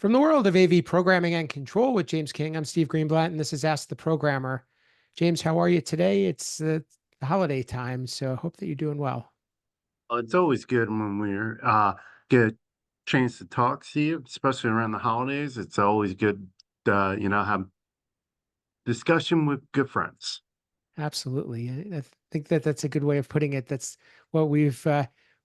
From the world of AV programming and control with James King, I'm Steve Greenblatt, and this is Ask the Programmer. James, how are you today? It's the holiday time, so I hope that you're doing well. It's always good when we're get a chance to talk to you, especially around the holidays. It's always good, have discussion with good friends. Absolutely. I think that that's a good way of putting it. That's what we've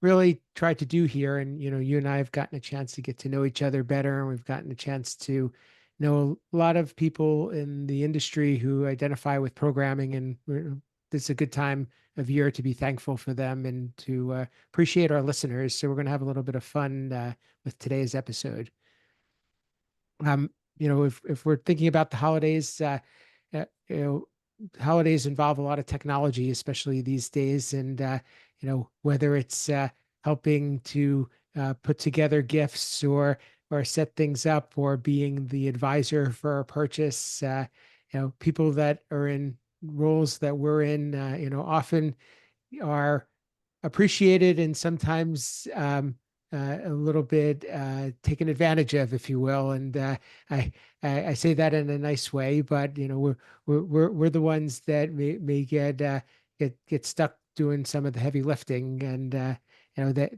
really tried to do here. And, you and I have gotten a chance to get to know each other better, and we've gotten a chance to know a lot of people in the industry who identify with programming. And this is a good time of year to be thankful for them and to appreciate our listeners. So we're going to have a little bit of fun with today's episode. If we're thinking about the holidays, uh, you know, holidays involve a lot of technology, especially these days. And, whether it's helping to put together gifts or set things up or being the advisor for a purchase, people that are in roles that we're in, often are appreciated and sometimes a little bit taken advantage of, if you will. And I, I say that in a nice way, but we're the ones that may get stuck doing some of the heavy lifting, and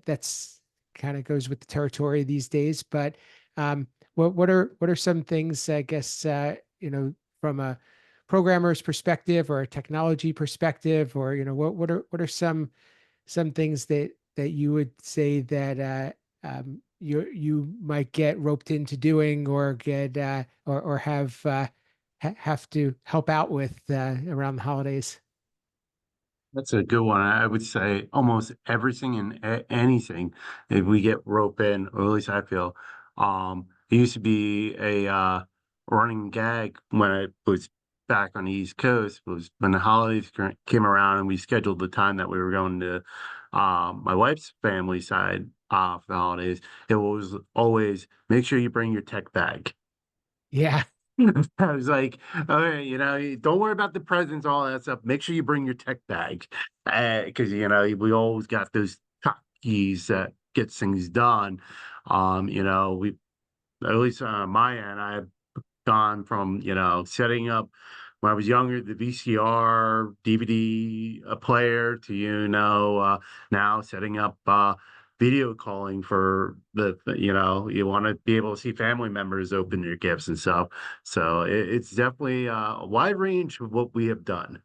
that's kind of goes with the territory these days. But what are some things, I guess, from a programmer's perspective or a technology perspective, or what are some things that you would say that you might get roped into doing or get or have to help out with around the holidays? That's a good one. I would say almost everything and anything if we get rope in, or at least I feel. It used to be a running gag when I was back on the East Coast, was when the holidays came around and we scheduled the time that we were going to my wife's family side for the holidays. It was always make sure you bring your tech bag. Yeah. I was like, okay, don't worry about the presents, all that stuff. Make sure you bring your tech bag. Because, we always got those top keys that gets things done. We, at least on my end, I've gone from, setting up when I was younger, the VCR, DVD player to, now setting up video calling for you want to be able to see family members open your gifts and stuff. So it's definitely a wide range of what we have done.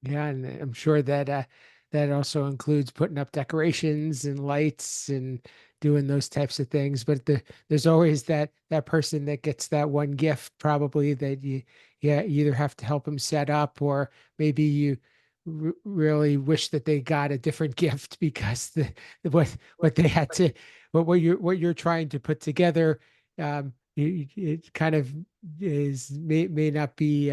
Yeah, and I'm sure that that also includes putting up decorations and lights and doing those types of things. But there's always that person that gets that one gift, probably that you either have to help them set up, or maybe you really wish that they got a different gift because what they had to what you're trying to put together, it kind of may not be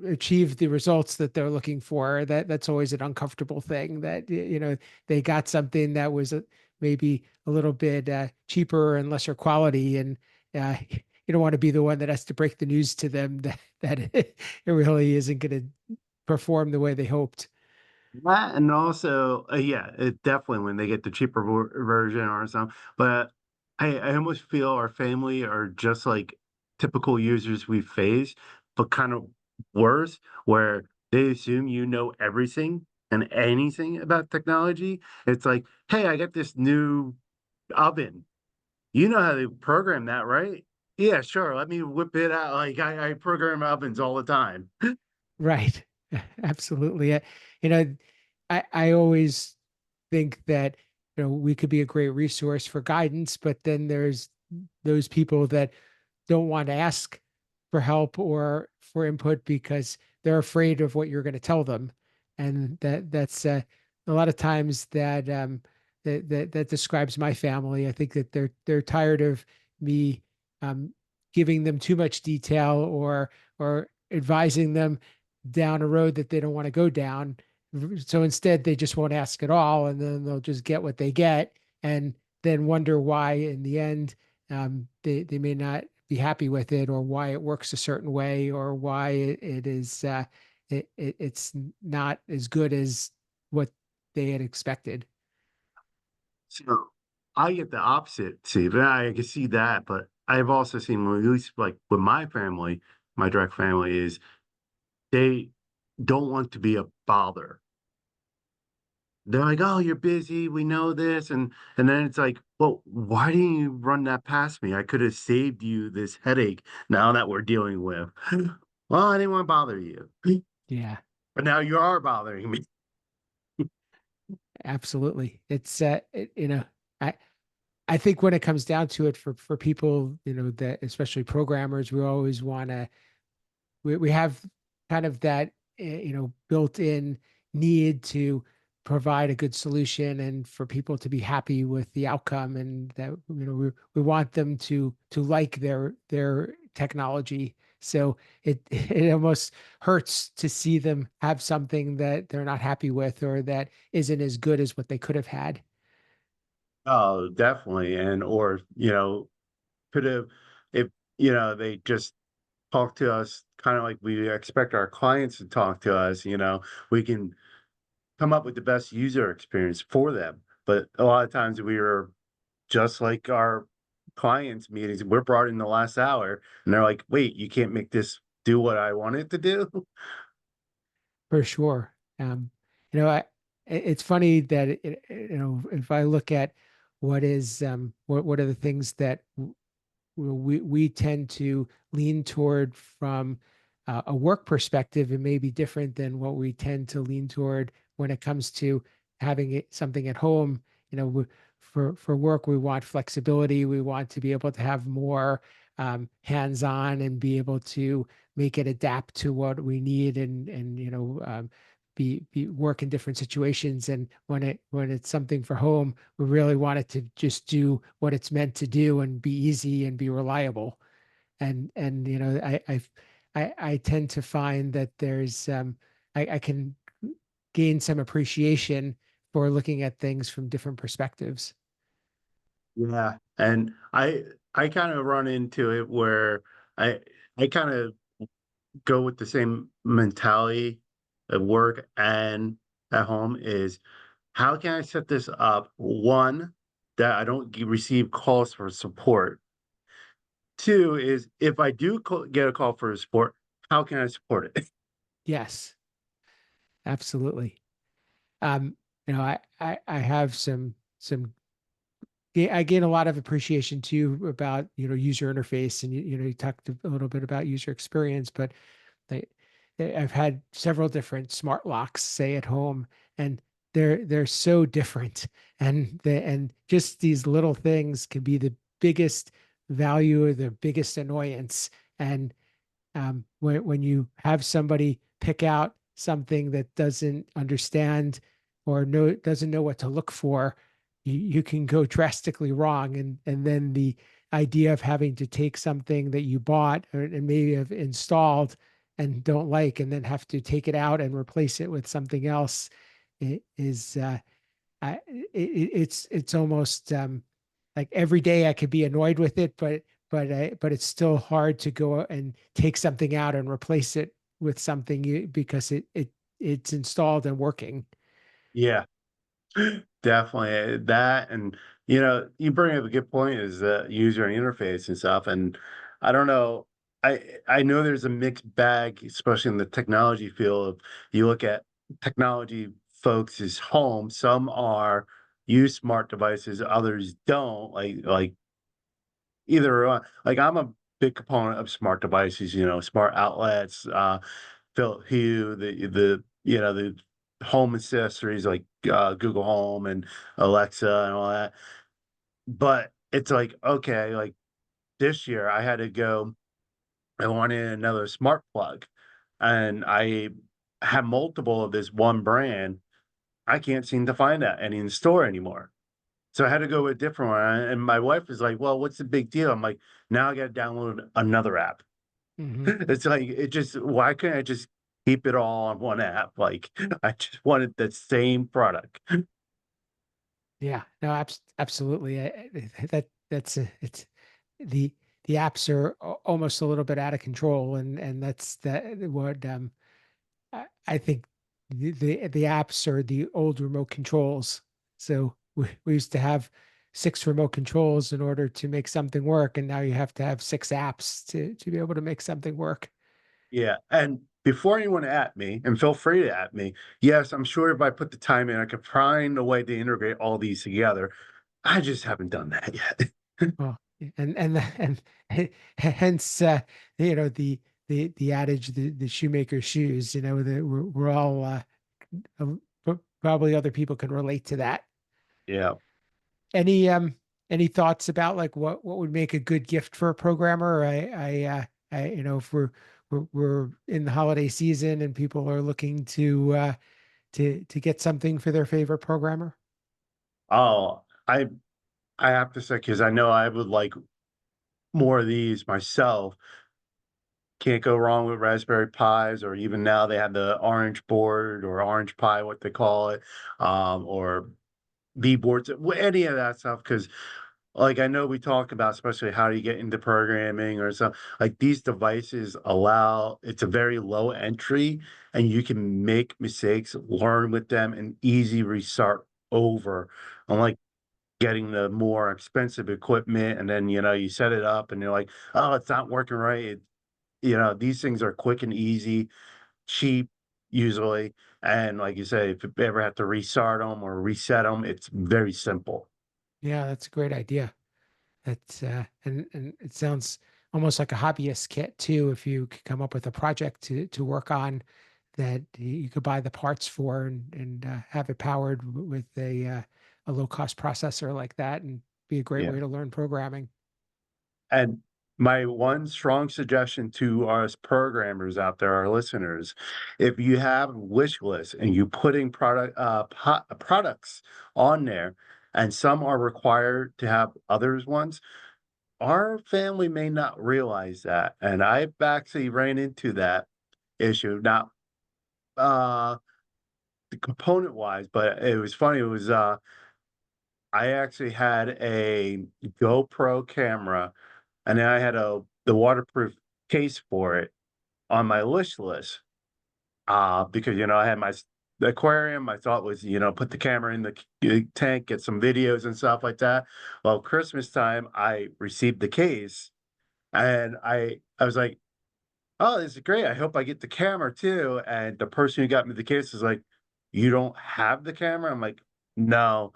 achieve the results that they're looking for. That's always an uncomfortable thing, that they got something that was maybe a little bit cheaper and lesser quality, and you don't want to be the one that has to break the news to them that it really isn't going to perform the way they hoped. That and also, yeah, it definitely when they get the cheaper version or something. But I almost feel our family are just like typical users we face, but kind of worse, where they assume you know everything and anything about technology. It's like, hey, I got this new oven. You know how to program that, right? Yeah, sure. Let me whip it out. Like I program ovens all the time. Right. Absolutely. You know, I always think that we could be a great resource for guidance, but then there's those people that don't want to ask for help or for input because they're afraid of what you're going to tell them, and that's a lot of times that describes my family. I think that they're tired of me um, giving them too much detail or advising them down a road that they don't want to go down. So instead, they just won't ask at all, and then they'll just get what they get, and then wonder why in the end they may not be happy with it, or why it works a certain way, or why it is it's not as good as what they had expected. So I get the opposite. See, but I can see that, but I've also seen, at least like with my family, my direct family, is they don't want to be a bother. They're like, "Oh, you're busy. We know this," and then it's like, "Well, why didn't you run that past me? I could have saved you this headache now that we're dealing with." Well, I didn't want to bother you, Yeah, but now you are bothering me. absolutely. I I think when it comes down to it for people, that especially programmers, we always want to we have kind of that built-in need to provide a good solution and for people to be happy with the outcome, and that we want them to like their technology. So it almost hurts to see them have something that they're not happy with or that isn't as good as what they could have had. Oh, definitely, and or could have if they just talk to us kind of like we expect our clients to talk to us. We can come up with the best user experience for them. But a lot of times we are just like our clients' meetings. We're brought in the last hour, and they're like, "Wait, you can't make this do what I want it to do." For sure. You know, it's funny that if I look at what are the things that we tend to lean toward from a work perspective, and may be different than what we tend to lean toward when it comes to having something at home. For work, we want flexibility. We want to be able to have more hands-on and be able to make it adapt to what we need, and be work in different situations. And when it's something for home, we really want it to just do what it's meant to do and be easy and be reliable. And I tend to find that I can gain some appreciation for looking at things from different perspectives. Yeah, and I kind of run into it where I I kind of go with the same mentality at work and at home is how can I set this up? One, that I don't receive calls for support. Two is if I do get a call for support, how can I support it? Yes, absolutely. Um, I have some I gain a lot of appreciation too about user interface, and you talked a little bit about user experience, but they, I've had several different smart locks, say at home, and they're so different, and just these little things can be the biggest value or the biggest annoyance. And when you have somebody pick out something that doesn't understand or doesn't know what to look for, you can go drastically wrong. And then the idea of having to take something that you bought and maybe have installed and don't like, and then have to take it out and replace it with something else, is it's almost like every day I could be annoyed with it, but it's still hard to go and take something out and replace it with something because it's installed and working. Yeah, definitely that, and you bring up a good point is the user interface and stuff. And I don't know, I know there's a mixed bag, especially in the technology field. You look at technology folks' home, some are use smart devices, others don't. Like either like I'm a big component of smart devices, smart outlets, Philips Hue, the home accessories like Google Home and Alexa and all that. But it's like, okay, like this year I had to go, I wanted another smart plug, and I have multiple of this one brand. I can't seem to find that any in the store anymore. So I had to go with a different one. And my wife is like, well, what's the big deal? I'm like, now I got to download another app. Hmm. It's like, why couldn't I just keep it all on one app? Like, I just wanted the same product. Yeah, no, absolutely. It's the the apps are almost a little bit out of control, and that's that what I think the apps are the old remote controls. So we used to have six remote controls in order to make something work, and now you have to have six apps to be able to make something work. Yeah, and before anyone at me, and feel free to at me, yes, I'm sure if I put the time in, I could find a way to integrate all these together. I just haven't done that yet. Well, and hence, the adage, the shoemaker's shoes. That we're all, probably other people can relate to that. Yeah. Any any thoughts about like what would make a good gift for a programmer? If we're in the holiday season and people are looking to get something for their favorite programmer. Oh, I have to say, because I know I would like more of these myself. Can't go wrong with Raspberry Pis, or even now they have the Orange board or Orange Pi, what they call it, or B boards, any of that stuff. Because, like, I know we talk about, especially how do you get into programming or something. Like these devices allow, it's a very low entry, and you can make mistakes, learn with them, and easy restart over. Unlike getting the more expensive equipment, and then you set it up and you're like, oh, it's not working right. These things are quick and easy, cheap usually, and like you say, if you ever have to restart them or reset them, it's very simple. Yeah, that's a great idea. That's and it sounds almost like a hobbyist kit too. If you could come up with a project to work on that you could buy the parts for and have it powered with a low cost processor like that, and be a great Yeah. way to learn programming. And my one strong suggestion to us programmers out there, our listeners, if you have wish lists and you putting products on there, and some are required to have others ones, our family may not realize that. And I've actually ran into that issue. Now, uh, the component wise, but it was funny. It was I actually had a GoPro camera, and then I had the waterproof case for it on my wish list. Because I had the aquarium. I thought was put the camera in the tank, get some videos and stuff like that. Well, Christmas time, I received the case, and I was like, "Oh, this is great. I hope I get the camera too." And the person who got me the case is like, "You don't have the camera?" I'm like, "No."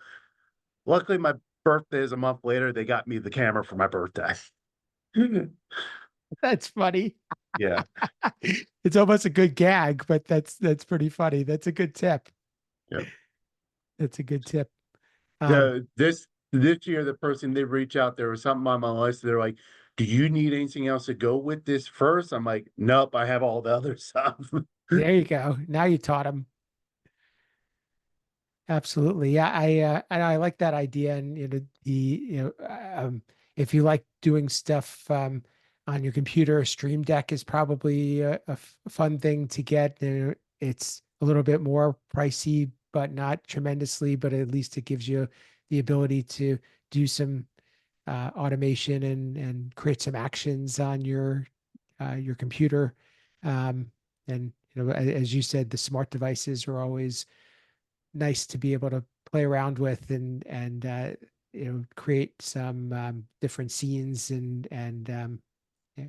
Luckily, my birthday is a month later. They got me the camera for my birthday. That's funny. Yeah. It's almost a good gag, but that's pretty funny. That's a good tip. Yeah. That's a good tip. Um, This year, the person did reach out. There was something on my list. They're like, "Do you need anything else to go with this first?" I'm like, "Nope, I have all the other stuff." there you go. Now you taught him. Absolutely. Yeah, I like that idea. And if you like doing stuff on your computer, Stream Deck is probably a fun thing to get. It's a little bit more pricey, but not tremendously, but at least it gives you the ability to do some automation and create some actions on your computer. Um, and as you said, the smart devices are always nice to be able to play around with and create some different scenes and yeah.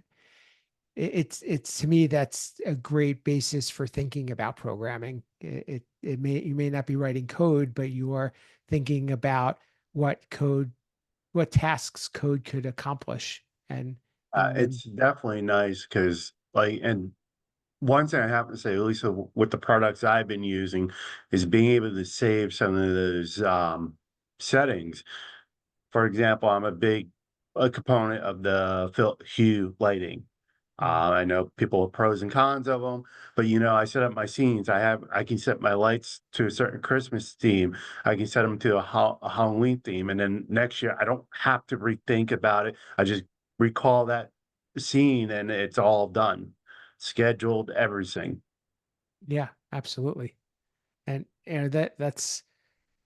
It's to me that's a great basis for thinking about programming. You may not be writing code, but you are thinking about what tasks code could accomplish, and then It's definitely nice because, like, and one thing I have to say, at least with the products I've been using, is being able to save some of those settings. For example, I'm a component of the hue lighting. mm, I know people have pros and cons of them, but I set up my scenes. I can set my lights to a certain Christmas theme. I can set them to a Halloween theme, and then next year I don't have to rethink about it. I just recall that scene, and it's all done, scheduled, everything. yeah, absolutely. And that's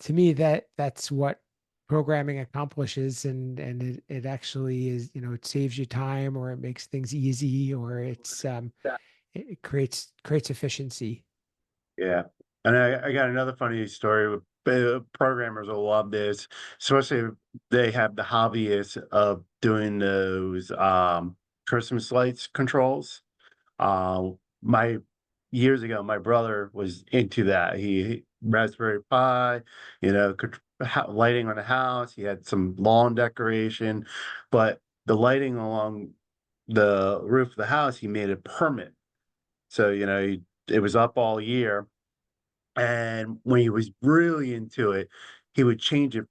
to me that's what programming accomplishes, and it actually is, it saves you time, or it makes things easy, or it creates efficiency. Yeah. And I got another funny story. programmers will love this, especially if they have the hobbyists of doing those Christmas lights controls. My years ago, my brother was into that. He Raspberry Pi, lighting on the house. He had some lawn decoration, but the lighting along the roof of the house, he made it permanent. So it was up all year, and when he was really into it, he would change it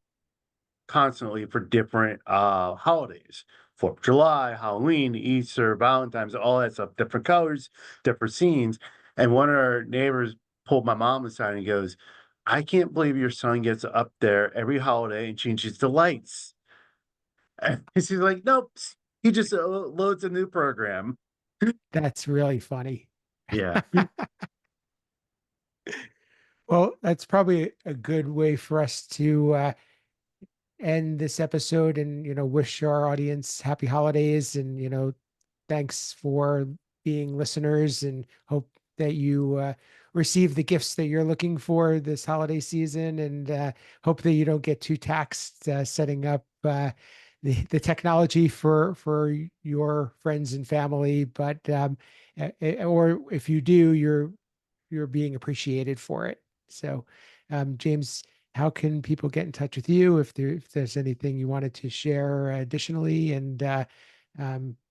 constantly for different holidays. 4th of July, Halloween, Easter, Valentine's, all that stuff, different colors, different scenes. And one of our neighbors pulled my mom aside and he goes, I can't believe your son gets up there every holiday and changes the lights. And she's like, nope, he just loads a new program. That's really funny. Yeah. Well, that's probably a good way for us to end this episode and, wish our audience happy holidays and, thanks for being listeners and hope that you receive the gifts that you're looking for this holiday season and hope that you don't get too taxed setting up the technology for your friends and family. But or if you do, you're being appreciated for it. So, James, how can people get in touch with you if there's anything you wanted to share additionally, and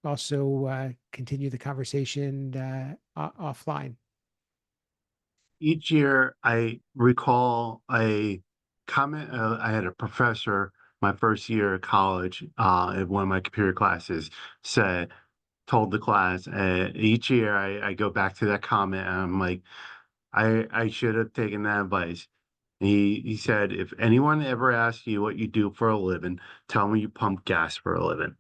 also continue the conversation offline? Each year, I recall a comment I had a professor my first year of college in one of my computer classes said, told the class, each year I go back to that comment and I'm like, I should have taken that advice. He said, if anyone ever asks you what you do for a living, tell them you pump gas for a living.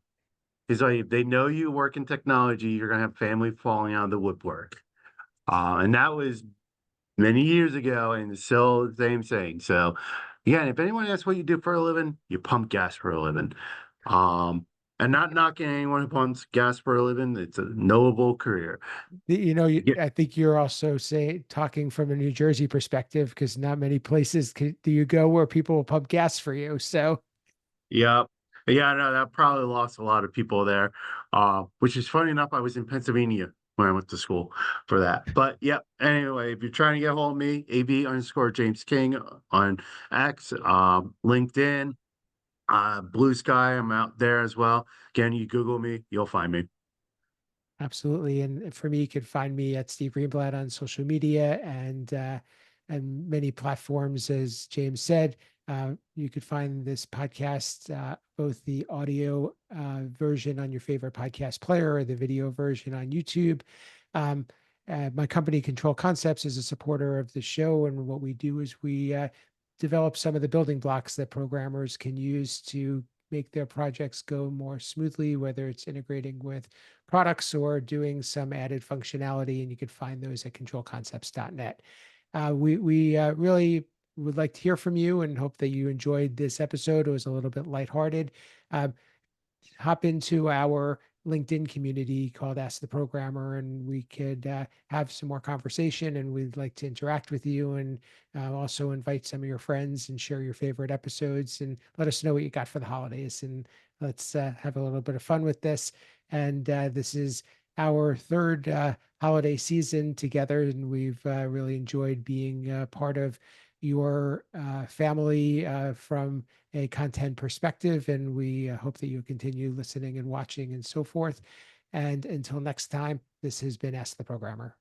He's like, if they know you work in technology, you're gonna have family falling out of the woodwork. And that was many years ago, and it's still the same thing. So, yeah, if anyone asks what you do for a living, you pump gas for a living. Um, and not knocking anyone who pumps gas for a living, it's a noble career. Yeah, I think you're also talking from a New Jersey perspective because not many places do you go where people will pump gas for you. So yeah, yeah. No, that probably lost a lot of people there. Which is funny enough. I was in Pennsylvania when I went to school for that. But yeah. Anyway, if you're trying to get hold of me, AV_James King on X, LinkedIn. Blue Sky, I'm out there as well. Again, you Google me, you'll find me. absolutely. And for me, you can find me at Steve Greenblatt on social media and many platforms, as James said. You could find this podcast, both the audio version on your favorite podcast player or the video version on YouTube. Um, my company, Control Concepts, is a supporter of the show. And what we do is we develop some of the building blocks that programmers can use to make their projects go more smoothly, whether it's integrating with products or doing some added functionality. And you can find those at controlconcepts.net. We really would like to hear from you and hope that you enjoyed this episode. It was a little bit lighthearted. Uh, Hop into our LinkedIn community called Ask the Programmer, and we could have some more conversation. And we'd like to interact with you and also invite some of your friends and share your favorite episodes and let us know what you got for the holidays. And let's have a little bit of fun with this. And this is our third holiday season together, and we've really enjoyed being part of your family from a content perspective. And we hope that you continue listening and watching and so forth. And until next time, this has been Ask the Programmer.